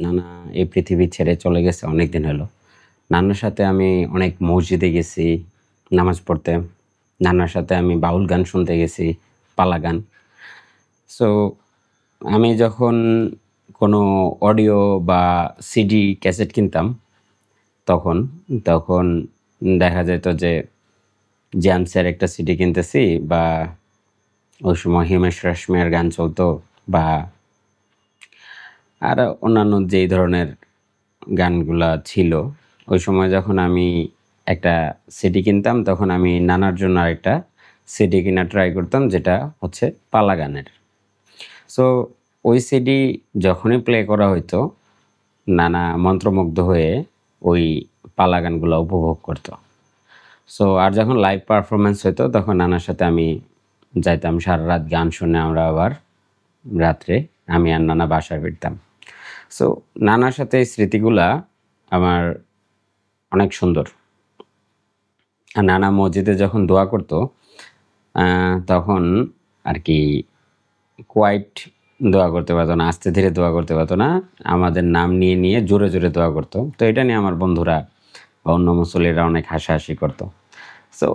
নানা এই পৃথিবী ছেড়ে চলে গেছে অনেক দিন হলো। নানার সাথে আমি অনেক মসজিদে গেছি নামাজ পড়তে। নানার সাথে আমি বাউল গান শুনতে গেছি, পালা গান। সো আমি যখন কোনো অডিও বা সিডি ক্যাসেট কিনতাম তখন তখন দেখা যেত যে জ্যামসের একটা সিডি কিনতেছি বা ওই সময় হিমেশ রেশমিয়ার গান চলতো বা আরও অন্যান্য যেই ধরনের গানগুলা ছিল, ওই সময় যখন আমি একটা সিডি কিনতাম তখন আমি নানার জন্য আরেকটা সিডি কিনা ট্রাই করতাম যেটা হচ্ছে পালা গানের। সো ওই সিডি যখনই প্লে করা হইতো নানা মন্ত্রমুগ্ধ হয়ে ওই পালা গানগুলো উপভোগ করতো। সো আর যখন লাইভ পারফরমেন্স হইতো তখন নানার সাথে আমি যাইতাম, সারা রাত গান শুনে আমরা আবার রাত্রে আমি আর নানা বাসায় ফিরতাম। সো নানার সাথে এই স্মৃতিগুলা আমার অনেক সুন্দর। আর নানা মসজিদে যখন দোয়া করতো তখন আর কি কোয়াইট দোয়া করতে পারতো না, আস্তে ধীরে দোয়া করতে পারতো না, আমাদের নাম নিয়ে নিয়ে জোরে জোরে দোয়া করতো। তো এটা নিয়ে আমার বন্ধুরা বা অন্য মুসল্লিরা অনেক হাসাহাসি করতো। সো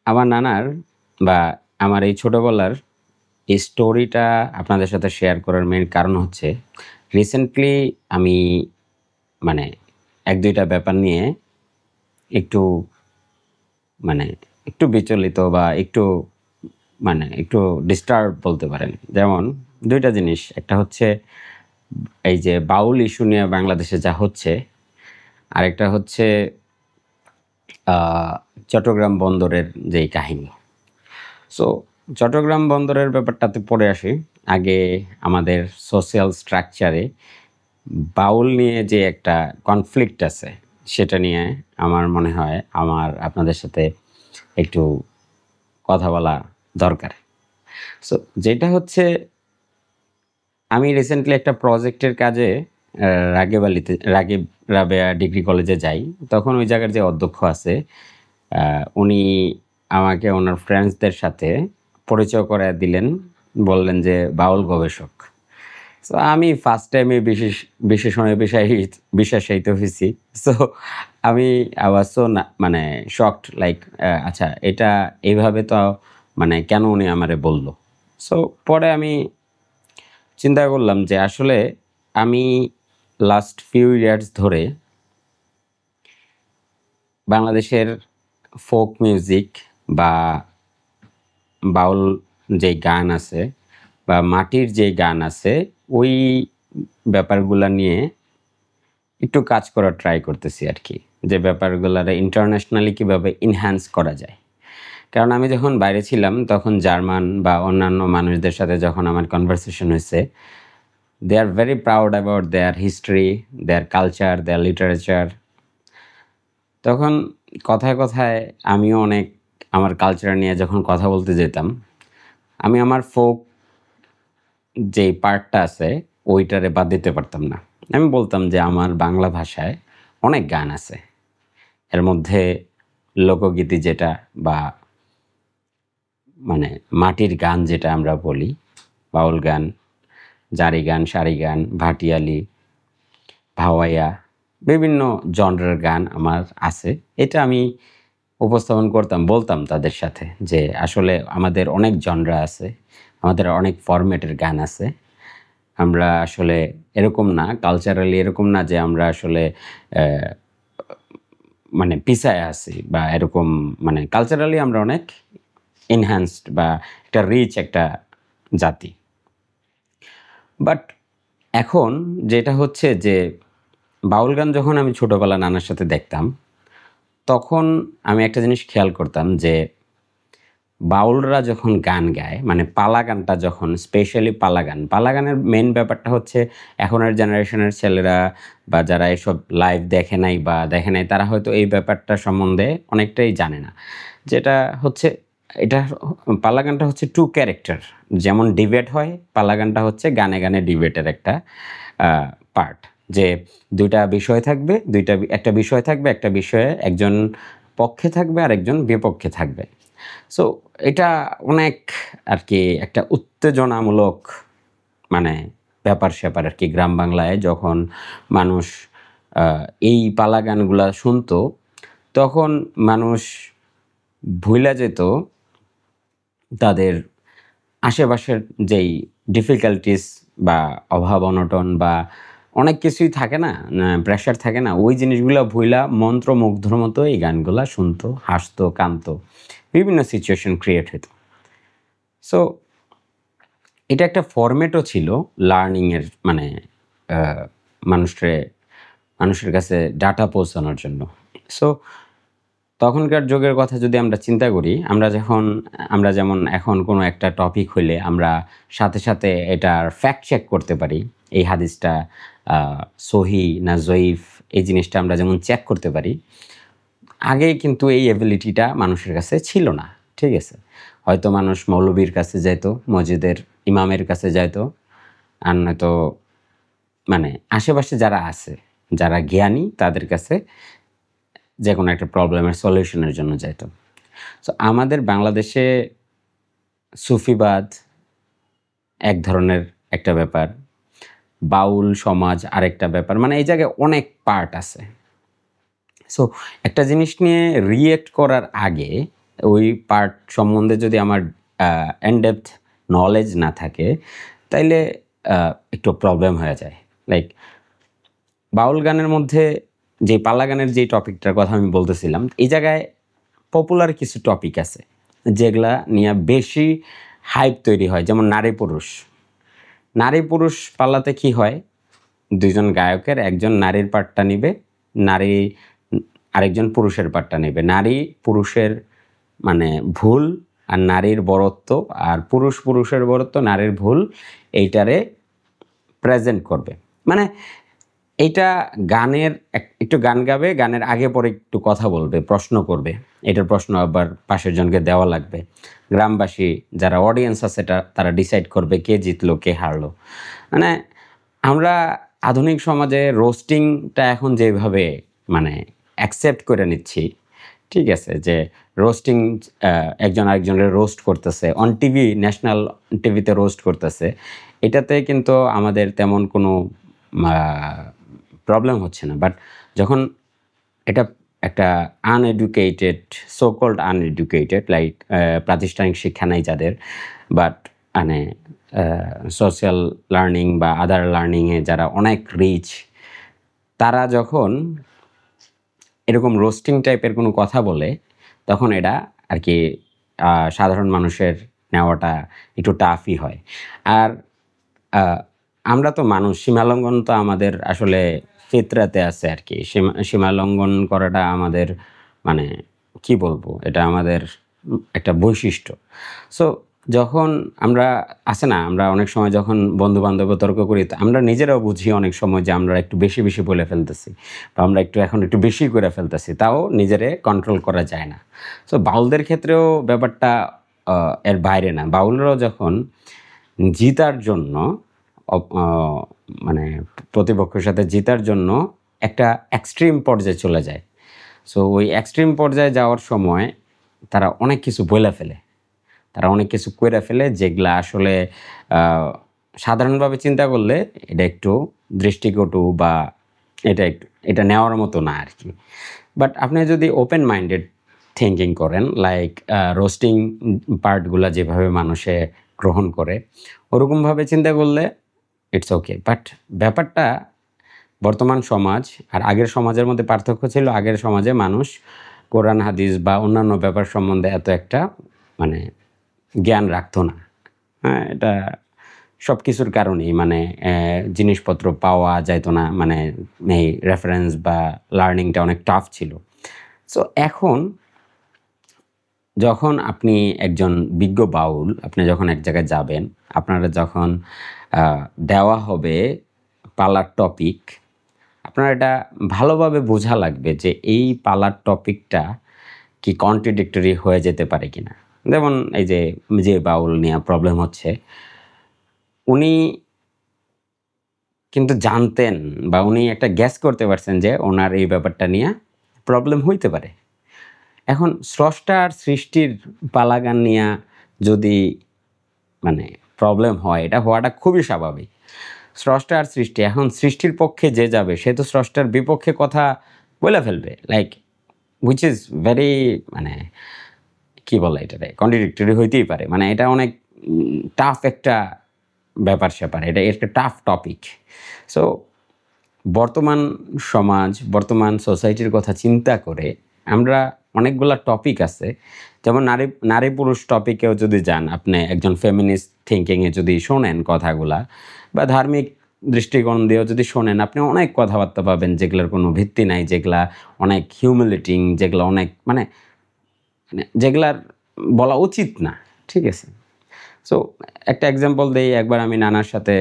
আমার নানার বা আমার এই ছোটোবেলার এই স্টোরিটা আপনাদের সাথে শেয়ার করার মেইন কারণ হচ্ছে রিসেন্টলি আমি মানে এক দুইটা ব্যাপার নিয়ে একটু মানে একটু বিচলিত বা একটু ডিস্টার্ব বলতে পারেন। যেমন দুইটা জিনিস, একটা হচ্ছে এই যে বাউল ইস্যু নিয়ে বাংলাদেশে যা হচ্ছে, আরেকটা হচ্ছে চট্টগ্রাম বন্দরের যেই কাহিনী। সো চট্টগ্রাম বন্দরের ব্যাপারটাতে পড়ে আসি। আগে আমাদের সোশ্যাল স্ট্রাকচারে বাউল নিয়ে যে একটা কনফ্লিক্ট আছে সেটা নিয়ে আমার মনে হয় আপনাদের সাথে একটু কথা বলা দরকার। সো যেটা হচ্ছে আমি রিসেন্টলি একটা প্রজেক্টের কাজে রাগিব রাবেয়া ডিগ্রি কলেজে যাই। তখন ওই জায়গার যে অধ্যক্ষ আছে উনি আমাকে ওনার ফ্রেন্ডসদের সাথে পরিচয় করায় দিলেন, বললেন যে বাউল গবেষক। সো আমি ফার্স্ট টাইমে বিশেষণে বিশ্বাসায়িত হয়েছি। সো আমি আবার শকড, লাইক আচ্ছা এটা এইভাবে তো কেন উনি আমারে বলল। সো পরে আমি চিন্তা করলাম যে আসলে আমি লাস্ট ফিউ ইয়ার্স ধরে বাংলাদেশের ফোক মিউজিক বা বাউল যে গান আছে বা মাটির যে গান আছে ওই ব্যাপারগুলো নিয়ে একটু কাজ করার ট্রাই করতেছি আর কি, যে ব্যাপারগুলোর ইন্টারন্যাশনালি কীভাবে ইনহ্যান্স করা যায়। কারণ আমি যখন বাইরে ছিলাম তখন জার্মান বা অন্যান্য মানুষদের সাথে যখন আমার কনভারসেশন হয়েছে, they are very proud about their history, their culture, their literature. তখন কথায় কথায় আমিও অনেক আমার কালচার নিয়ে যখন কথা বলতে যেতাম, আমি আমার ফোক যেই পার্টটা আছে ওইটারে বাদ দিতে পারতাম না। আমি বলতাম যে আমার বাংলা ভাষায় অনেক গান আছে, এর মধ্যে লোকগীতি যেটা বা মাটির গান যেটা আমরা বলি, বাউল গান, জারি গান, সারি গান, ভাটিয়ালি, ভাওয়াইয়া, বিভিন্ন জনরার গান আমার আছে। এটা আমি উপস্থাপন করতাম, বলতাম তাদের সাথে যে আসলে আমাদের অনেক জনরা আছে, আমাদের অনেক ফরম্যাটের গান আছে। আমরা আসলে এরকম না, কালচারালি এরকম না যে আমরা আসলে পিছায় আছি বা এরকম, কালচারালি আমরা অনেক এনহ্যান্সড বা একটা রিচ একটা জাতি। বাট এখন যেটা হচ্ছে যে বাউল গান যখন আমি ছোটোবেলা নানার সাথে দেখতাম তখন আমি একটা জিনিস খেয়াল করতাম যে বাউলরা যখন গান গায়, পালা গানটা যখন, স্পেশালি পালা গানের মেন ব্যাপারটা হচ্ছে এখনের জেনারেশনের ছেলেরা বা যারা এসব লাইভ দেখে নাই বা দেখে নাই তারা হয়তো এই ব্যাপারটা সম্বন্ধে অনেকটাই জানে না। যেটা হচ্ছে এটা পালা গানটা হচ্ছে টু ক্যারেক্টার, যেমন ডিবেট হয়, পালা গানটা হচ্ছে গানে গানে ডিবেটের একটা পার্ট, যে দুইটা বিষয় থাকবে, একটা বিষয় থাকবে, একটা বিষয়ে একজন পক্ষে থাকবে আর একজন বিপক্ষে থাকবে। সো এটা অনেক আর কি একটা উত্তেজনামূলক ব্যাপার স্যাপার আর কি। গ্রাম বাংলায় যখন মানুষ এই পালা গানগুলা শুনতো, তখন মানুষ ভুইলা যেত তাদের আশেপাশের যেই ডিফিকাল্টিস বা অভাব অনটন বা অনেক কিছুই থাকে না, প্রেশার থাকে না, ওই জিনিসগুলো ভুইলা মন্ত্রমুগ্ধর মতো এই গানগুলা শুনতো, হাসতো, কাঁদতো, বিভিন্ন সিচুয়েশন ক্রিয়েট হতো। সো এটা একটা ফরম্যাটও ছিল লার্নিংয়ের, মানে মানুষের কাছে ডাটা পৌঁছানোর জন্য। সো তখনকার যুগের কথা যদি আমরা চিন্তা করি, আমরা যেমন এখন কোনো একটা টপিক হইলে আমরা সাথে সাথে এটার ফ্যাক্ট চেক করতে পারি, এই হাদিসটা সহি না জয়ীফ, এই জিনিসটা আমরা যেমন চেক করতে পারি। আগে কিন্তু এই এবিলিটিটা মানুষের কাছে ছিল না, ঠিক আছে? হয়তো মানুষ মৌলবীর কাছে যাইতো, মসজিদের ইমামের কাছে যাইতো, আর নয়তো মানে আশেপাশে যারা আছে, যারা জ্ঞানী, তাদের কাছে যে কোনো একটা প্রবলেমের সলিউশনের জন্য যাইতো। সো আমাদের বাংলাদেশে সুফিবাদ এক ধরনের একটা ব্যাপার, বাউল সমাজ আরেকটা ব্যাপার, মানে এই জায়গায় অনেক পার্ট আছে। সো একটা জিনিস নিয়ে রিয়েক্ট করার আগে ওই পার্ট সম্বন্ধে যদি আমার ইনডেপথ নলেজ না থাকে, তাইলে একটু প্রবলেম হয়ে যায়। লাইক বাউল গানের মধ্যে যে পালা গানের যে টপিকটার কথা আমি বলতেছিলাম, এই জায়গায় পপুলার কিছু টপিক আছে যেগুলা নিয়ে বেশি হাইপ তৈরি হয়, যেমন নারী পুরুষ পাল্লাতে কি হয়, দুইজন গায়কের একজন নারীর পার্টটা নিবে, আরেকজন পুরুষের পার্টটা নেবে। নারী পুরুষের মানে ভুল আর নারীর বরত্ব, আর পুরুষের বরত্ব, নারীর ভুল, এইটারে প্রেজেন্ট করবে। মানে এইটা গানের একটু গান গাবে, গানের আগে পরে একটু কথা বলবে, প্রশ্ন করবে, এটার প্রশ্ন আবার পাশের জনকে দেওয়া লাগবে। গ্রামবাসী যারা অডিয়েন্স আছে তারা ডিসাইড করবে কে জিতলো কে হারলো। মানে আমরা আধুনিক সমাজে রোস্টিংটা এখন যেভাবে মানে অ্যাকসেপ্ট করে নিচ্ছি, ঠিক আছে, যে রোস্টিং, একজন আরেকজনের রোস্ট করতেছে অন টিভি, ন্যাশনাল টিভিতে রোস্ট করতেছে, এটাতে কিন্তু আমাদের তেমন কোনো প্রবলেম হচ্ছে না। বাট যখন এটা একটা আনএডুকেটেড লাইক প্রাতিষ্ঠানিক শিক্ষা নাই যাদের, বাট মানে সোশ্যাল লার্নিং বা আদার লার্নিংয়ে যারা অনেক রিচ, তারা যখন এরকম রোস্টিং টাইপের কোনো কথা বলে, তখন এটা আর কি সাধারণ মানুষের নেওয়াটা একটু টাফই হয়। আর আমরা তো মানুষ, সীমালঙ্ঘন তো আমাদের আসলে ফিতরাতে আছে আর কি। সীমালঙ্ঘন করাটা আমাদের মানে কি বলবো, এটা আমাদের একটা বৈশিষ্ট্য। সো যখন আমরা আমরা অনেক সময় যখন বন্ধু বান্ধব তর্ক করি, আমরা নিজেরাও বুঝি অনেক সময় যে আমরা একটু বেশি বলে ফেলতেছি, বা আমরা এখন একটু বেশি করে ফেলতেছি, তাও নিজেরে কন্ট্রোল করা যায় না। সো বাউলদের ক্ষেত্রেও ব্যাপারটা এর বাইরে না। বাউলরাও যখন জিতার জন্য মানে প্রতিপক্ষের সাথে জিতার জন্য একটা এক্সট্রিম পর্যায়ে চলে যায়, সো ওই এক্সট্রিম পর্যায়ে যাওয়ার সময় তারা অনেক কিছু বলে ফেলে, তারা অনেক কিছু করে ফেলে, যেগুলা আসলে সাধারণভাবে চিন্তা করলে এটা একটু দৃষ্টিকটু বা এটা নেওয়ার মতো না আর কি। বাট আপনি যদি ওপেন মাইন্ডেড থিঙ্কিং করেন, লাইক রোস্টিং পার্টগুলো যেভাবে মানুষে গ্রহণ করে, ওরকমভাবে চিন্তা করলে ইটস ওকে। বাট ব্যাপারটা বর্তমান সমাজ আর আগের সমাজের মধ্যে পার্থক্য ছিল, আগের সমাজে মানুষ কোরআন হাদিস বা অন্যান্য ব্যাপার সম্বন্ধে এত একটা মানে জ্ঞান রাখতো না। হ্যাঁ, এটা সব কিছুর কারণেই মানে জিনিসপত্র পাওয়া যাইতো না, মানে এই রেফারেন্স বা লার্নিংটা অনেক টাফ ছিল। সো এখন যখন আপনি একজন বিজ্ঞ বাউল, আপনি যখন এক জায়গায় যাবেন, আপনারা যখন দেওয়া হবে পালার টপিক, আপনার এটা ভালোভাবে বোঝা লাগবে যে এই পালার টপিকটা কি কন্ট্রাডিক্টরি হয়ে যেতে পারে কিনা। যেমন এই যে বাউল নিয়ে প্রবলেম হচ্ছে, উনি কিন্তু জানতেন বা উনি একটা গ্যাস করতে পারছেন যে ওনার এই ব্যাপারটা নিয়ে প্রবলেম হইতে পারে। এখন স্রষ্টা আর সৃষ্টির পালাগান নিয়ে যদি মানে প্রবলেম হয়, এটা হওয়াটা খুবই স্বাভাবিক। স্রষ্টা আর সৃষ্টি, এখন সৃষ্টির পক্ষে যে যাবে সে তো স্রষ্টার বিপক্ষে কথা বলে ফেলবে, লাইক হুইচ ইজ ভেরি মানে কি বলে এটারে কন্ট্রাডিক্টরি হইতেই পারে, মানে এটা অনেক টাফ একটা ব্যাপার স্যাপার, এটা একটা টাফ টপিক। সো বর্তমান সমাজ, বর্তমান সোসাইটির কথা চিন্তা করে আমরা অনেকগুলা টপিক আছে, যেমন নারী নারী পুরুষ টপিকেও যদি যান, আপনি একজন ফেমিনিস্ট থিঙ্কিংয়ে যদি শোনেন কথাগুলা, বা ধার্মিক দৃষ্টিকোণ দিয়েও যদি শোনেন, আপনি অনেক কথাবার্তা পাবেন যেগুলোর কোনো ভিত্তি নাই, যেগুলা অনেক হিউমিলিটিং, যেগুলো অনেক মানে যেগুলার বলা উচিত না, ঠিক আছে। সো একটা এক্সাম্পল দেই, একবার আমি নানার সাথে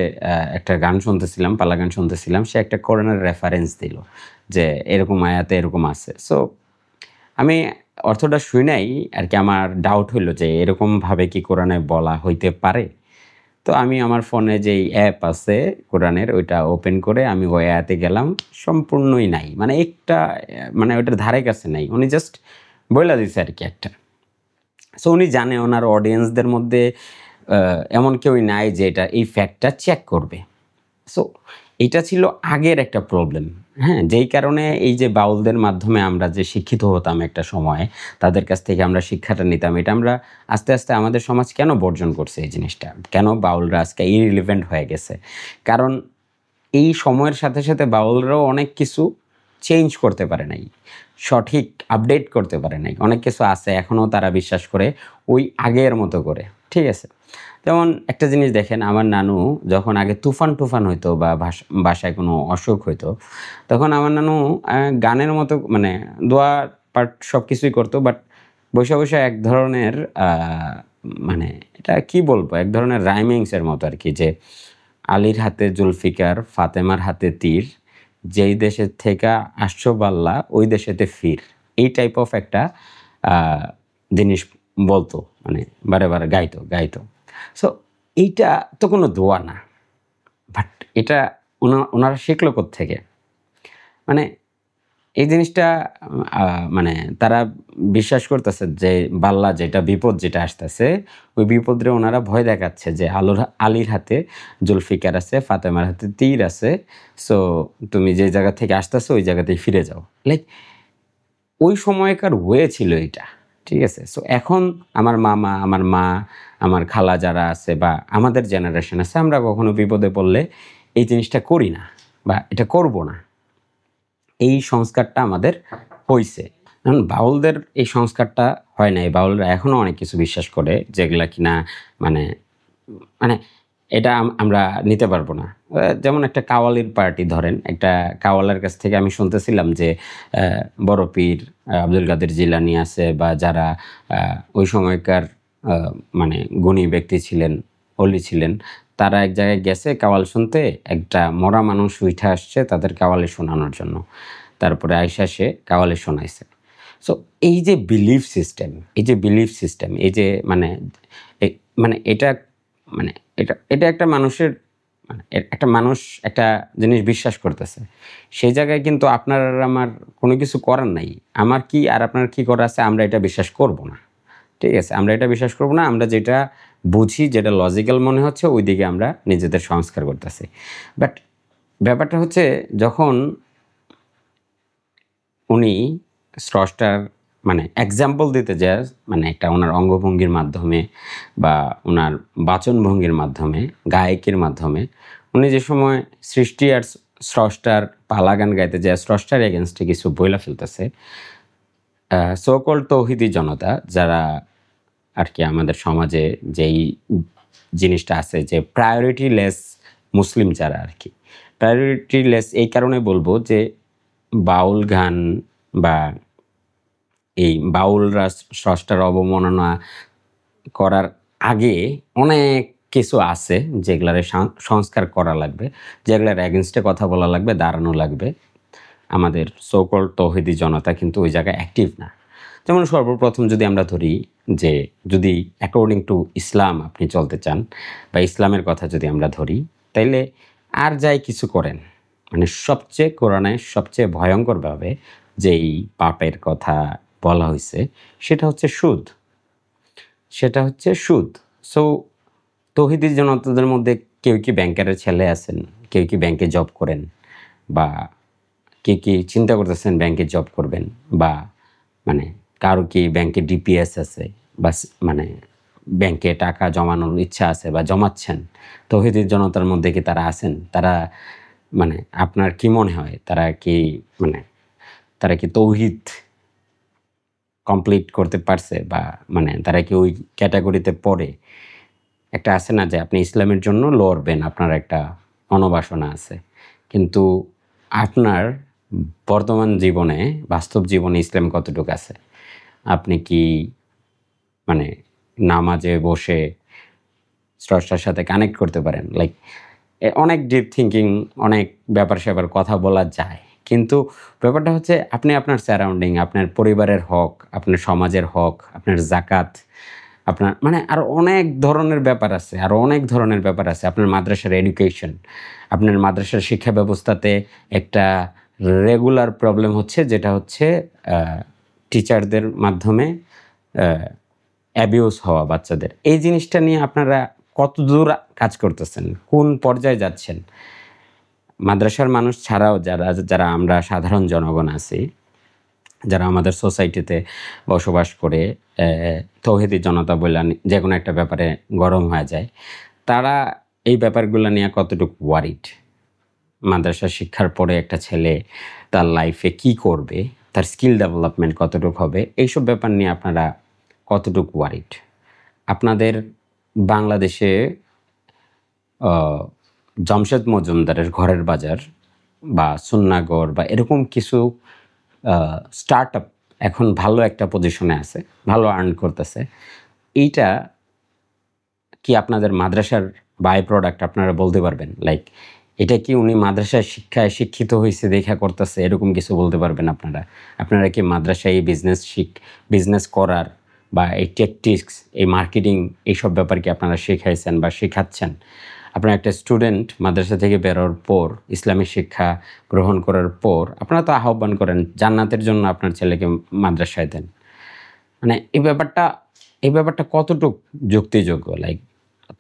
একটা গান শুনতেছিলাম, পালা গান শুনতেছিলাম, সে একটা কোরআনের রেফারেন্স দিল যে এরকম আয়াতে এরকম আছে। সো আমি অর্থটা শুই নাই আর কি, আমার ডাউট হইলো যে এরকমভাবে কি কোরআনে বলা হইতে পারে। তো আমি আমার ফোনে যেই অ্যাপ আছে কোরআনের, ওইটা ওপেন করে আমি ওই আয়াতে গেলাম, সম্পূর্ণই নাই, মানে একটা মানে ওইটার ধারে কাছে নাই, উনি জাস্ট বইলা দিছে আর কি একটা। সো উনি জানে ওনার অডিয়েন্সদের মধ্যে এমন কেউই নাই যে এটা এই ফ্যাক্টটা চেক করবে। সো এটা ছিল আগের একটা প্রবলেম, হ্যাঁ, যেই কারণে এই যে বাউলদের মাধ্যমে আমরা যে শিক্ষিত হতাম একটা সময়ে, তাদের কাছ থেকে আমরা শিক্ষাটা নিতাম, এটা আমরা আস্তে আস্তে আমাদের সমাজ কেন বর্জন করছে এই জিনিসটা, কেন বাউলরা আজকে ইরিলিভেন্ট হয়ে গেছে? কারণ এই সময়ের সাথে সাথে বাউলরাও অনেক কিছু চেঞ্জ করতে পারে নাই, সঠিক আপডেট করতে পারে নাই, অনেক কিছু আছে এখনও তারা বিশ্বাস করে ওই আগের মতো করে, ঠিক আছে। যেমন একটা জিনিস দেখেন, আমার নানু যখন আগে তুফান টুফান হইতো বা বাসায় কোনো অসুখ হইতো, তখন আমার নানু গানের মতো মানে দোয়া পাঠ সব কিছুই করতো, বাট বসে বসে এক ধরনের মানে এটা কি বলবো, এক ধরনের রাইমিংসের মতো আর কি, যে আলীর হাতে জুলফিকার, ফাতেমার হাতে তীর, যেই দেশের থেকে আসছো বাল্লা ওই দেশেতে ফির, এই টাইপ অফ একটা জিনিস বলতো, মানে বারে বারে গাইতো গাইতো। সো এইটা তো কোনো দোয়া না, বাট এটা ওনারা শিখলো কোত্থেকে? মানে এই জিনিসটা মানে তারা বিশ্বাস করতেছে যে বাল্লা যেটা বিপদ যেটা আসতেছে, ওই বিপদরে ওনারা ভয় দেখাচ্ছে যে আলীর হাতে জুলফিকার আছে, ফাতেমার হাতে তীর আছে, সো তুমি যে জায়গা থেকে আসতেছো ওই জায়গাতেই ফিরে যাও, লাইক ওই সময়কার ওয়ে ছিল এটা, ঠিক আছে। সো এখন আমার মামা, আমার মা, আমার খালা যারা আছে বা আমাদের জেনারেশন আছে, আমরা কখনো বিপদে পড়লে এই জিনিসটা করি না বা এটা করব না, এই সংস্কারটা আমাদের হইছে। এখন বাউলদের এই সংস্কারটা হয় না, এই বাউলরা এখনও অনেক কিছু বিশ্বাস করে যেগুলা কিনা মানে মানে এটা আমরা নিতে পারবো না। যেমন একটা কাওয়ালির পার্টি ধরেন, একটা কাওয়ালের কাছ থেকে আমি শুনতেছিলাম যে বড় পীর আব্দুল কাদের জিলানি আছে বা যারা ওই সময়কার মানে গুণী ব্যক্তি ছিলেন, অলি ছিলেন, তারা এক জায়গায় গেছে কাওয়াল শুনতে, একটা মরা মানুষ উঠে আসছে তাদের কাওয়ালে শোনানোর জন্য, তারপরে আইসা সে কাওয়ালে শোনাইছে। সো এই যে বিলিফ সিস্টেম, এই যে বিলিফ সিস্টেম, এই যে মানে মানে এটা মানে এটা এটা একটা মানুষের মানে একটা মানুষ একটা জিনিস বিশ্বাস করতেছে, সেই জায়গায় কিন্তু আপনার আর আমার কোনো কিছু করার নাই। আমার কি আর আপনার কি করা আছে, আমরা এটা বিশ্বাস করব না, ঠিক আছে, আমরা এটা বিশ্বাস করব না। আমরা যেটা বুঝি, যেটা লজিক্যাল মনে হচ্ছে, ওই দিকে আমরা নিজেদের সংস্কার করতেছি। বাট ব্যাপারটা হচ্ছে, যখন উনি স্রষ্টার মানে এক্সাম্পল দিতে যায়, মানে একটা ওনার অঙ্গভঙ্গির মাধ্যমে বা ওনার বাচনভঙ্গির মাধ্যমে, গায়কের মাধ্যমে, উনি যে সময় সৃষ্টি আর স্রষ্টার পালা গান গাইতে যায়, স্রষ্টার এগেনস্টে কিছু বইলা ফেলতেছে, সোকল তৌহিদি জনতা যারা আর কি আমাদের সমাজে যেই জিনিসটা আছে যে প্রায়োরিটি লেস মুসলিম যারা আর কি, প্রায়োরিটি লেস এই কারণে বলবো যে বাউল গান বা এই বাউলরা স্রষ্টার অবমাননা করার আগে অনেক কিছু আছে যেগুলার সংস্কার করা লাগবে, যেগুলার এগেনস্টে কথা বলা লাগবে, দাঁড়ানো লাগবে। আমাদের সোকল তৌহিদি জনতা কিন্তু ওই জায়গায় অ্যাক্টিভ না। যেমন সর্বপ্রথম যদি আমরা ধরি যে যদি অ্যাকর্ডিং টু ইসলাম আপনি চলতে চান বা ইসলামের কথা যদি আমরা ধরি, তাইলে আর যাই কিছু করেন, মানে সবচেয়ে কোরআনে সবচেয়ে ভয়ঙ্করভাবে যেই পাপের কথা বলা হয়েছে সেটা হচ্ছে সুদ, সেটা হচ্ছে সুদ। সো তৌহিদি জনতাদের মধ্যে কেউ কি ব্যাংকারের ছেলে আছেন? কেউ কি ব্যাংকে জব করেন, বা কে কি চিন্তা করতেছেন ব্যাংকে জব করবেন, বা মানে কারো কি ব্যাংকে ডিপিএস আছে, বা মানে ব্যাংকে টাকা জমানোর ইচ্ছা আছে বা জমাচ্ছেন, তৌহিদি জনতার মধ্যে কি তারা আছেন? তারা মানে আপনার কি মনে হয় মানে তারা কি তৌহিদ কমপ্লিট করতে পারছে, বা মানে তারা কি ওই ক্যাটাগরিতে পড়ে? একটা আছে না যে আপনি ইসলামের জন্য লড়বেন, আপনার একটা মনোবাসনা আছে, কিন্তু আপনার বর্তমান জীবনে, বাস্তব জীবনে ইসলাম কতটুকু আছে? আপনি কি মানে নামাজে বসে স্রষ্টার সাথে কানেক্ট করতে পারেন? লাইক অনেক ডিপ থিঙ্কিং, অনেক ব্যাপার স্যাপার কথা বলা যায়, কিন্তু ব্যাপারটা হচ্ছে আপনি আপনার সারাউন্ডিং, আপনার পরিবারের হক, আপনার সমাজের হক, আপনার জাকাত, আপনার মানে আরও অনেক ধরনের ব্যাপার আছে, আরও অনেক ধরনের ব্যাপার আছে। আপনার মাদ্রাসার এডুকেশন, আপনার মাদ্রাসার শিক্ষা ব্যবস্থাতে একটা রেগুলার প্রবলেম হচ্ছে, যেটা হচ্ছে টিচারদের মাধ্যমে অ্যাবিউজ হওয়া বাচ্চাদের। এই জিনিসটা নিয়ে আপনারা কত দূর কাজ করতেছেন, কোন পর্যায়ে যাচ্ছেন? মাদ্রাসার মানুষ ছাড়াও যারা যারা আমরা সাধারণ জনগণ আছি, যারা আমাদের সোসাইটিতে বসবাস করে, তৌহিদি জনতা বলে যে কোনো একটা ব্যাপারে গরম হয়ে যায়, তারা এই ব্যাপারগুলো নিয়ে কতটুকু ওয়ারিড? মাদ্রাসা শিক্ষার পরে একটা ছেলে তার লাইফে কি করবে, তার স্কিল ডেভেলপমেন্ট কতটুকু হবে, এইসব ব্যাপার নিয়ে আপনারা কতটুকু ওয়ারিড? আপনাদের বাংলাদেশে জামশেদ মজুমদারের ঘরের বাজার বা সুন্নাগর বা এরকম কিছু স্টার্ট আপ এখন ভালো একটা পজিশনে আছে, ভালো আর্ন করতেছে। এইটা কি আপনাদের মাদ্রাসার বাই প্রোডাক্ট? আপনারা বলতে পারবেন? লাইক এটা কি উনি মাদ্রাসায় শিক্ষায় শিক্ষিত হয়েছে দেখা করতেছে, এরকম কিছু বলতে পারবেন আপনারা? আপনারা কি মাদ্রাসায় এই বিজনেস করার বা এই টেকটিক্স, এই মার্কেটিং, এইসব ব্যাপার কি আপনারা শেখাইছেন বা শেখাচ্ছেন? আপনার একটা স্টুডেন্ট মাদ্রাসা থেকে বেরোর পর, ইসলামিক শিক্ষা গ্রহণ করার পর, আপনারা তো আহ্বান করেন জান্নাতের জন্য আপনার ছেলেকে মাদ্রাসায় দেন। মানে এই ব্যাপারটা কতটুকু যুক্তিযোগ্য? লাইক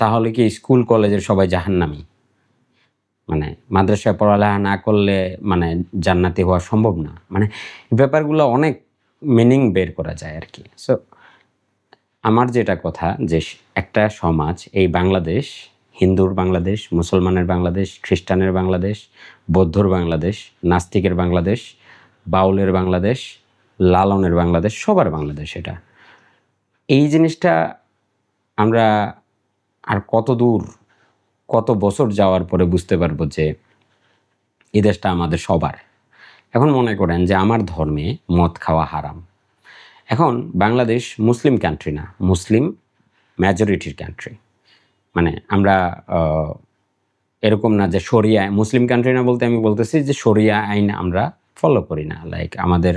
তাহলে কি স্কুল কলেজের সবাই জাহান্নামী? মানে মাদ্রাসায় পড়ালেখা না করলে মানে জান্নাতি হওয়া সম্ভব না? মানে এই ব্যাপারগুলো অনেক মিনিং বের করা যায় আর কি। সো আমার যেটা কথা, যে একটা সমাজ, এই বাংলাদেশ, হিন্দুর বাংলাদেশ, মুসলমানের বাংলাদেশ, খ্রিস্টানের বাংলাদেশ, বৌদ্ধর বাংলাদেশ, নাস্তিকের বাংলাদেশ, বাউলের বাংলাদেশ, লালনের বাংলাদেশ, সবার বাংলাদেশ। এটা এই জিনিসটা আমরা আর কত দূর, কত বছর যাওয়ার পরে বুঝতে পারবো যে এই দেশটা আমাদের সবার। এখন মনে করেন যে আমার ধর্মে মদ খাওয়া হারাম। এখন বাংলাদেশ মুসলিম কান্ট্রি না, মুসলিম মেজরিটির কান্ট্রি। মানে আমরা এরকম না যে শরিয়া, মুসলিম কান্ট্রি না বলতে আমি বলতেছি যে শরিয়া আইন আমরা ফলো করি না। লাইক আমাদের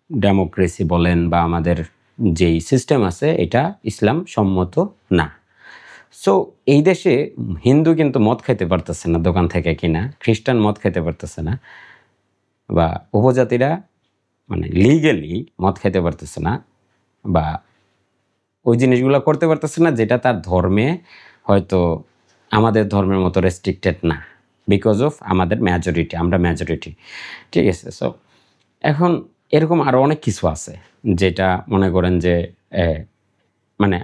ডেমোক্রেসি বলেন বা আমাদের যেই সিস্টেম আছে, এটা ইসলাম সম্মত না। সো এই দেশে হিন্দু কিন্তু মদ খাইতে পারতেছে না দোকান থেকে কিনা, খ্রিস্টান মদ খাইতে পারতেছে না, বা উপজাতিরা মানে লিগেলি মদ খাইতে পারতেছে না, বা ওই জিনিসগুলো করতে পারতেছে না যেটা তার ধর্মে হয়তো আমাদের ধর্মের মতো রেস্ট্রিক্টেড না, বিকজ অফ আমাদের মেজরিটি, আমরা মেজরিটি। ঠিক আছে? সো এখন এরকম আরও অনেক কিছু আছে যেটা মনে করেন যে মানে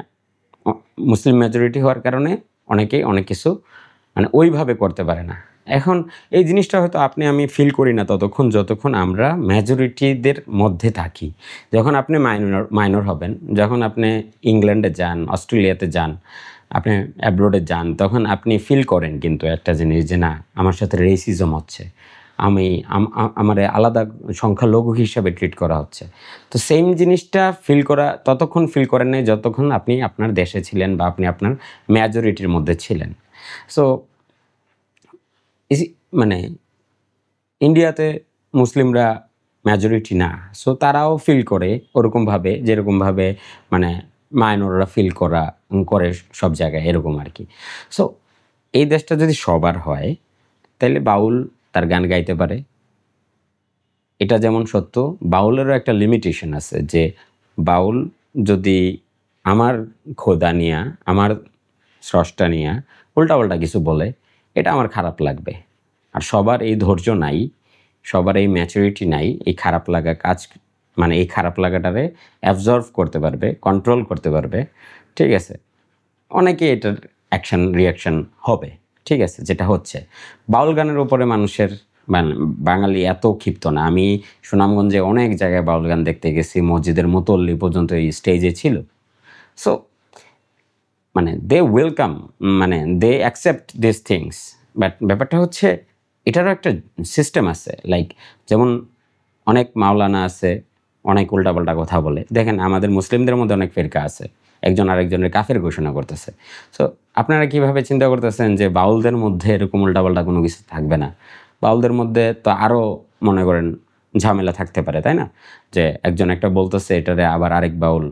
মুসলিম মেজরিটি হওয়ার কারণে অনেকেই অনেক কিছু মানে ওইভাবে করতে পারে না। এখন এই জিনিসটা হয়তো আপনি আমি ফিল করি না ততক্ষণ যতক্ষণ আমরা মেজরিটিদের মধ্যে থাকি। যখন আপনি মাইনর হবেন, যখন আপনি ইংল্যান্ডে যান, অস্ট্রেলিয়াতে যান, আপনি অ্যাব্রোডে যান, তখন আপনি ফিল করেন কিন্তু একটা জিনিস যে না, আমার সাথে রেসিজম হচ্ছে, আমার আলাদা সংখ্যালঘু হিসাবে ট্রিট করা হচ্ছে। তো সেম জিনিসটা ততক্ষণ ফিল করেন নাই যতক্ষণ আপনি আপনার দেশে ছিলেন বা আপনি আপনার মেজরিটির মধ্যে ছিলেন। সো মানে ইন্ডিয়াতে মুসলিমরা মেজরিটি না, সো তারাও ফিল করে ওরকমভাবে, যেরকমভাবে মানে মাইনররা ফিল করে সব জায়গায়, এরকম আর কি। সো এই দেশটা যদি সবার হয়, তাহলে বাউল তার গান গাইতে পারে। এটা যেমন সত্য, বাউলেরও একটা লিমিটেশন আছে, যে বাউল যদি আমার খোদা নিয়া, আমার স্রষ্টা নিয়া উল্টাপাল্টা কিছু বলে, এটা আমার খারাপ লাগবে। আর সবার এই ধৈর্য নাই, সবার এই ম্যাচুরিটি নাই, এই খারাপ লাগা কাজ মানে এই খারাপ লাগাটারে অ্যাবজর্ভ করতে পারবে, কন্ট্রোল করতে পারবে। ঠিক আছে, অনেকে এটার অ্যাকশন রিয়াকশন হবে। ঠিক আছে, যেটা হচ্ছে বাউল গানের উপরে মানুষের মানে বাঙালি এত ক্ষিপ্ত না। আমি সুনামগঞ্জে অনেক জায়গায় বাউল গান দেখতে গেছি, মসজিদের মুতল্লি পর্যন্ত এই স্টেজে ছিল। সো মানে দে ওয়েলকাম, মানে they accept this things. But ব্যাপারটা হচ্ছে এটারও একটা সিস্টেম আছে। লাইক যেমন অনেক মাওলানা আছে, অনেক উল্টাপাল্টা কথা বলে। দেখেন আমাদের মুসলিমদের মধ্যে অনেক ফিরকা আছে, একজন আরেকজনের কাফের ঘোষণা করতেছে। সো আপনারা কিভাবে চিন্তা করতেছেন যে বাউলদের মধ্যে এরকম উল্টাপাল্টা কোনো কিছু থাকবে না? বাউলদের মধ্যে তো আরও মনে করেন ঝামেলা থাকতে পারে, তাই না? যে একজন একটা বলতেছে, এটারে আবার আরেক বাউল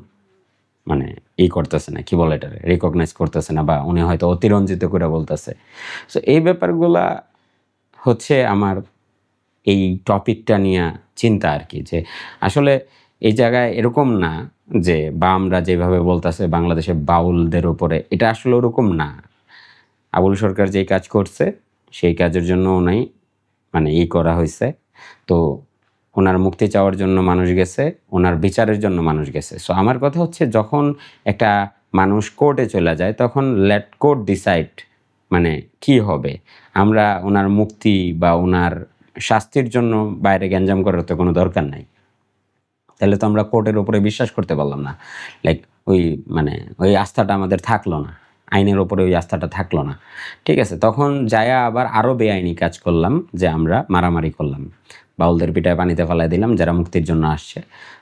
মানে করতেছে না, কি বলে এটারে রিকগনাইজ করতেছে না, বা উনি হয়তো অতিরঞ্জিত করে বলতেছে। সো এই ব্যাপারগুলা হচ্ছে আমার এই টপিকটা নিয়ে চিন্তা আর কি, যে আসলে এই জায়গায় এরকম না যে বামরা যেভাবে বলতেছে বাংলাদেশে বাউলদের উপরে, এটা আসলে ওরকম না। আবুল সরকার যেই কাজ করছে সেই কাজের জন্য ওনাই মানে করা হয়েছে। তো ওনার মুক্তি চাওয়ার জন্য মানুষ গেছে, ওনার বিচারের জন্য মানুষ গেছে। সো আমার কথা হচ্ছে যখন একটা মানুষ কোর্টে চলে যায় তখন লেট কোর্ট ডিসাইড মানে কি হবে। আমরা ওনার মুক্তি বা ওনার শাস্তির জন্য বাইরে গ্যাঞ্জাম করার তো কোনো দরকার নাই। তাহলে তো আমরা কোর্টের উপরে বিশ্বাস করতে পারলাম না। লাইক ওই মানে ওই আস্থাটা আমাদের থাকলো না, আইনের ওপরে ওই আস্থাটা থাকলো না। ঠিক আছে, তখন যায়া আবার আরও বেআইনি কাজ করলাম, যে আমরা মারামারি করলাম, বাউলদের পিঠায় পানিতে ফেলাই দিলাম যারা মুক্তির জন্য আসছে।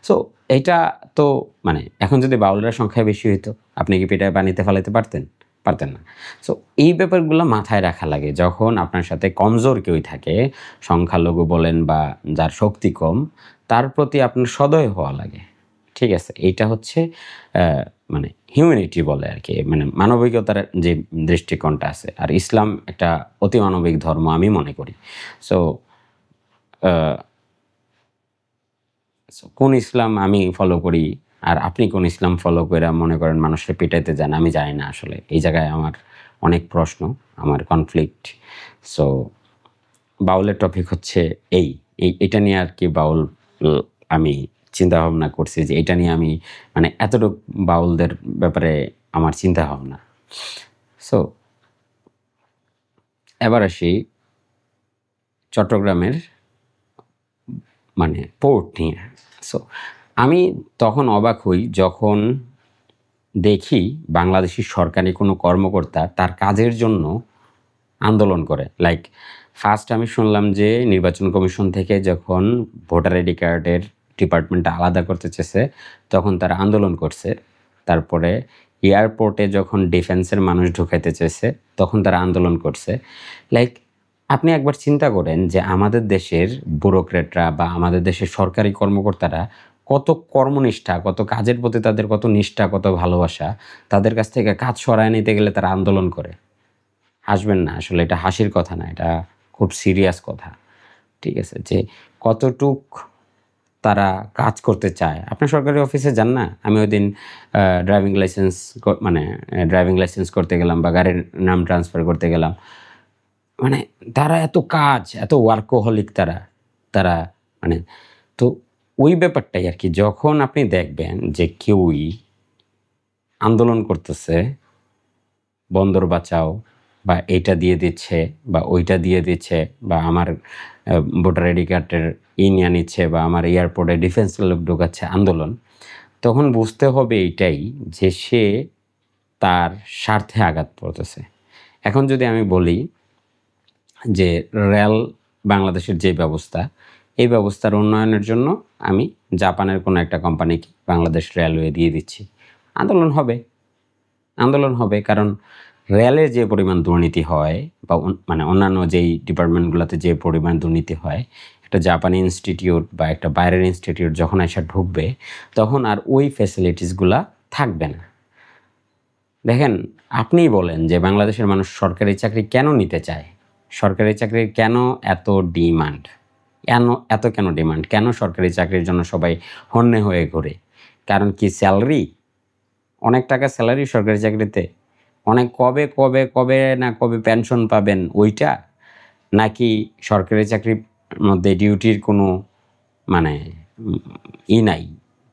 সো এইটা তো মানে এখন যদি বাউলরা সংখ্যায় বেশি হইতো, আপনি কি পিঠায় পানিতে ফেলাইতে পারতেন? পারতেন না। সো এই ব্যাপারগুলো মাথায় রাখা লাগে যখন আপনার সাথে কমজোর কেউই থাকে, সংখ্যালঘু বলেন বা যার শক্তি কম, তার প্রতি আপনার সদয় হওয়া লাগে। ঠিক আছে, এইটা হচ্ছে মানে হিউম্যানিটি বলে আর কি, মানে মানবিকতার যে দৃষ্টিকোণটা আছে। আর ইসলাম একটা অতি মানবিক ধর্ম আমি মনে করি। সো কোন ইসলাম আমি ফলো করি আর আপনি কোন ইসলাম ফলো করে মনে করেন মানুষের পিটাইতে যান, আমি জানি না। আসলে এই জায়গায় আমার অনেক প্রশ্ন, আমার কনফ্লিক্ট। সো বাউলের টপিক হচ্ছে এটা নিয়ে আর কি। বাউল আমি চিন্তা ভাবনা করছি যে এটা নিয়ে আমি মানে এতটুকু বাউলদের ব্যাপারে আমার চিন্তা ভাবনা। সো এবার আসি চট্টগ্রামের মানে পোর্ট নিয়ে। সো আমি তখন অবাক হই যখন দেখি বাংলাদেশি সরকারি কোনো কর্মকর্তা তার কাজের জন্য আন্দোলন করে। লাইক ফার্স্ট আমি শুনলাম যে নির্বাচন কমিশন থেকে যখন ভোটার আইডি কার্ডের ডিপার্টমেন্টটা আলাদা করতে চেয়েছে তখন তারা আন্দোলন করছে। তারপরে এয়ারপোর্টে যখন ডিফেন্সের মানুষ ঢুকাইতে চেয়েছে তখন তারা আন্দোলন করছে। লাইক আপনি একবার চিন্তা করেন যে আমাদের দেশের ব্যুরোক্রেটরা বা আমাদের দেশের সরকারি কর্মকর্তারা কত কর্মনিষ্ঠা, কত কাজের প্রতি তাদের কত নিষ্ঠা, কত ভালোবাসা। তাদের কাছ থেকে কাজ সরায় নিতে গেলে তারা আন্দোলন করে। হাসবেন না, আসলে এটা হাসির কথা না, এটা খুব সিরিয়াস কথা। ঠিক আছে, যে কতটুক তারা কাজ করতে চায়। আপনি সরকারি অফিসে যান না, আমি ওই দিন ড্রাইভিং লাইসেন্স করতে গেলাম বা গাড়ির নাম ট্রান্সফার করতে গেলাম, মানে তারা এত কাজ, এত ওয়ার্কোহলিক তারা তারা মানে তো ওই ব্যাপারটাই আর কি। যখন আপনি দেখবেন যে কেউই আন্দোলন করতেছে বন্দর বাঁচাও বা এইটা দিয়ে দিচ্ছে বা ওইটা দিয়ে দিচ্ছে বা আমার ভোটার আইডি কার্ডের নিয়ে নিচ্ছে বা আমার এয়ারপোর্টে ডিফেন্সের লোক ঢোকাচ্ছে আন্দোলন, তখন বুঝতে হবে এইটাই যে সে তার স্বার্থে আঘাত পড়তেছে। এখন যদি আমি বলি যে রেল বাংলাদেশের যে ব্যবস্থা, এই ব্যবস্থার উন্নয়নের জন্য আমি জাপানের কোনো একটা কোম্পানিকে বাংলাদেশ রেলওয়ে দিয়ে দিচ্ছি, আন্দোলন হবে। কারণ রেলে যে পরিমাণ দুর্নীতি হয় বা মানে অন্যান্য যেই ডিপার্টমেন্টগুলোতে যে পরিমাণ দুর্নীতি হয়, একটা জাপানি ইনস্টিটিউট বা একটা বাইরের ইনস্টিটিউট যখন এসে ঢুকবে তখন আর ওই ফ্যাসিলিটিসগুলা থাকবে না। দেখেন, আপনিই বলেন যে বাংলাদেশের মানুষ সরকারি চাকরি কেন নিতে চায়, সরকারি চাকরির কেন এত ডিমান্ড, কেন ডিমান্ড, কেন সরকারি চাকরির জন্য সবাই হন্যে হয়ে ঘোরে? কারণ কি স্যালারি, অনেক টাকা স্যালারি সরকারি চাকরিতে, অনেক কবে কবে কবে না কবে পেনশন পাবেন ওইটা, নাকি সরকারি চাকরির মধ্যে ডিউটির কোনো মানে নাই,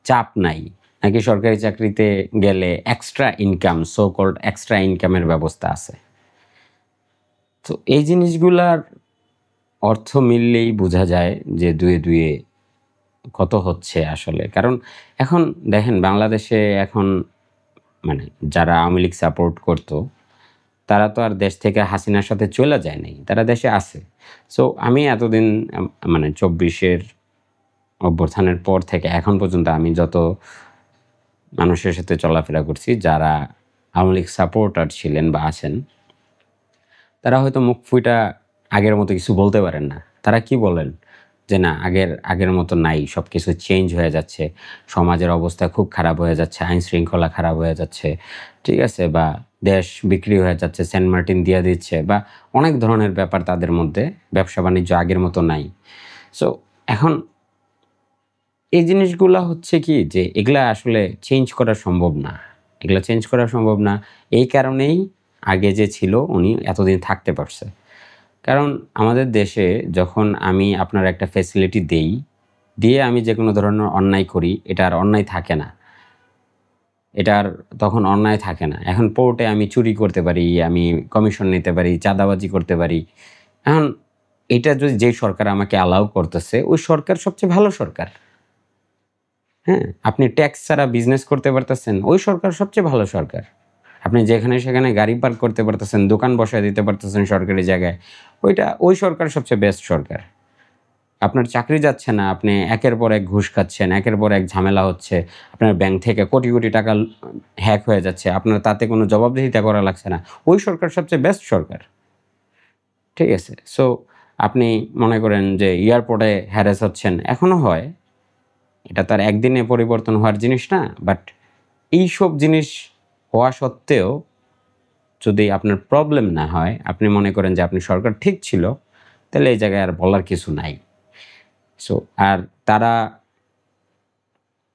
চাপ নাই, নাকি সরকারি চাকরিতে গেলে extra income, so called extra ইনকামের ব্যবস্থা আছে। তো এই জিনিসগুলার অর্থ মিললেই বোঝা যায় যে দুয়ে দুয়ে কত হচ্ছে আসলে। কারণ এখন দেখেন বাংলাদেশে এখন মানে যারা আওয়ামী লীগ সাপোর্ট করতো তারা তো আর দেশ থেকে হাসিনার সাথে চলে যায় নাই, তারা দেশে আছে। সো আমি এতদিন মানে 24-এর অভ্যুত্থানের পর থেকে এখন পর্যন্ত আমি যত মানুষের সাথে চলাফেরা করছি যারা আওয়ামী লীগ সাপোর্টার ছিলেন বা আছেন, তারা হয়তো মুখ ফুইটা আগের মতো কিছু বলতে পারেন না। তারা কি বলেন যে না, আগের মতো নাই, সব কিছু চেঞ্জ হয়ে যাচ্ছে, সমাজের অবস্থা খুব খারাপ হয়ে যাচ্ছে, আইন শৃঙ্খলা খারাপ হয়ে যাচ্ছে, ঠিক আছে, বা দেশ বিক্রি হয়ে যাচ্ছে, সেন্ট মার্টিন দিয়ে দিচ্ছে, বা অনেক ধরনের ব্যাপার তাদের মধ্যে, ব্যবসা বাণিজ্য আগের মতো নাই। সো এখন এই জিনিসগুলা হচ্ছে কি যে এগুলা আসলে চেঞ্জ করা সম্ভব না, এগুলা চেঞ্জ করা সম্ভব না। এই কারণেই আগে যে ছিল উনি এতদিন থাকতে পারছে। কারণ আমাদের দেশে যখন আমি আপনার একটা ফ্যাসিলিটি দিয়ে আমি যে কোনো ধরনের অন্যায় করি, এটা আর অন্যায় থাকে না, এটার তখন অন্যায় থাকে না। এখন পোর্টে আমি চুরি করতে পারি, আমি কমিশন নিতে পারি, চাঁদাবাজি করতে পারি। এখন এটা যদি যেই সরকার আমাকে অ্যালাউ করতেছে, ওই সরকার সবচেয়ে ভালো সরকার। হ্যাঁ, আপনি ট্যাক্স ছাড়া বিজনেস করতে পারতেছেন, ওই সরকার সবচেয়ে ভালো সরকার। আপনি যেখানে সেখানে গাড়ি পার্ক করতে পারতেছেন, দোকান বসায় দিতে পারতেছেন সরকারি জায়গায়, ওই সরকার সবচেয়ে বেস্ট সরকার। আপনার চাকরি যাচ্ছে না, আপনি একের পর এক ঘুষ খাচ্ছেন, একের পর এক ঝামেলা হচ্ছে, আপনার ব্যাংক থেকে কোটি কোটি টাকা হ্যাক হয়ে যাচ্ছে, আপনার তাতে কোনো জবাবদিহিতা করা লাগছে না, ওই সরকার সবচেয়ে বেস্ট সরকার। ঠিক আছে, সো আপনি মনে করেন যে এয়ারপোর্টে হ্যারাস হচ্ছেন, এখনও হয়, এটা তার একদিনে পরিবর্তন হওয়ার জিনিস না। বাট এইসব জিনিস হওয়া সত্ত্বেও যদি আপনার প্রবলেম না হয়, আপনি মনে করেন যে আপনি সরকার ঠিক ছিল, তাহলে এই জায়গায় আর বলার কিছু নাই। সো আর তারা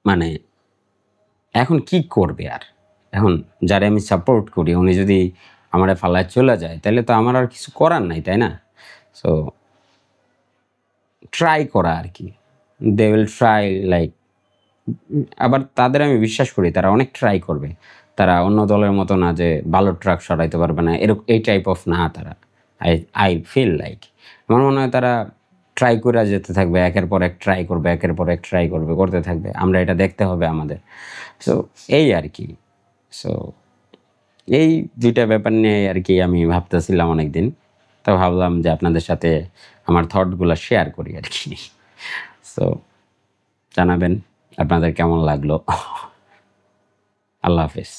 মানে এখন কি করবে আর, এখন যারা আমি সাপোর্ট করি উনি যদি আমার ফালায় চলে যায়, তাহলে তো আমার আর কিছু করার নাই, তাই না? সো ট্রাই করা আর কি, দে উইল ট্রাই লাইক। আবার তাদের আমি বিশ্বাস করি তারা অনেক ট্রাই করবে, তারা অন্য দলের মতো না যে ভালো ট্রাক সরাইতে পারবে না, এরকম এই টাইপ অফ না তারা। আই ফিল লাইক, আমার মনে হয় তারা ট্রাই করে যেতে থাকবে, একের পর এক ট্রাই করবে, একের পর এক ট্রাই করবে, করতে থাকবে, আমরা এটা দেখতে হবে আমাদের। সো এই আর কি। সো এই দুইটা ব্যাপার নিয়ে আর কি আমি ভাবতেছিলাম অনেক দিন, তো ভাবলাম যে আপনাদের সাথে আমার থটগুলো শেয়ার করি আর কি। সো জানাবেন আপনাদের কেমন লাগলো। আল্লাহ হাফেজ।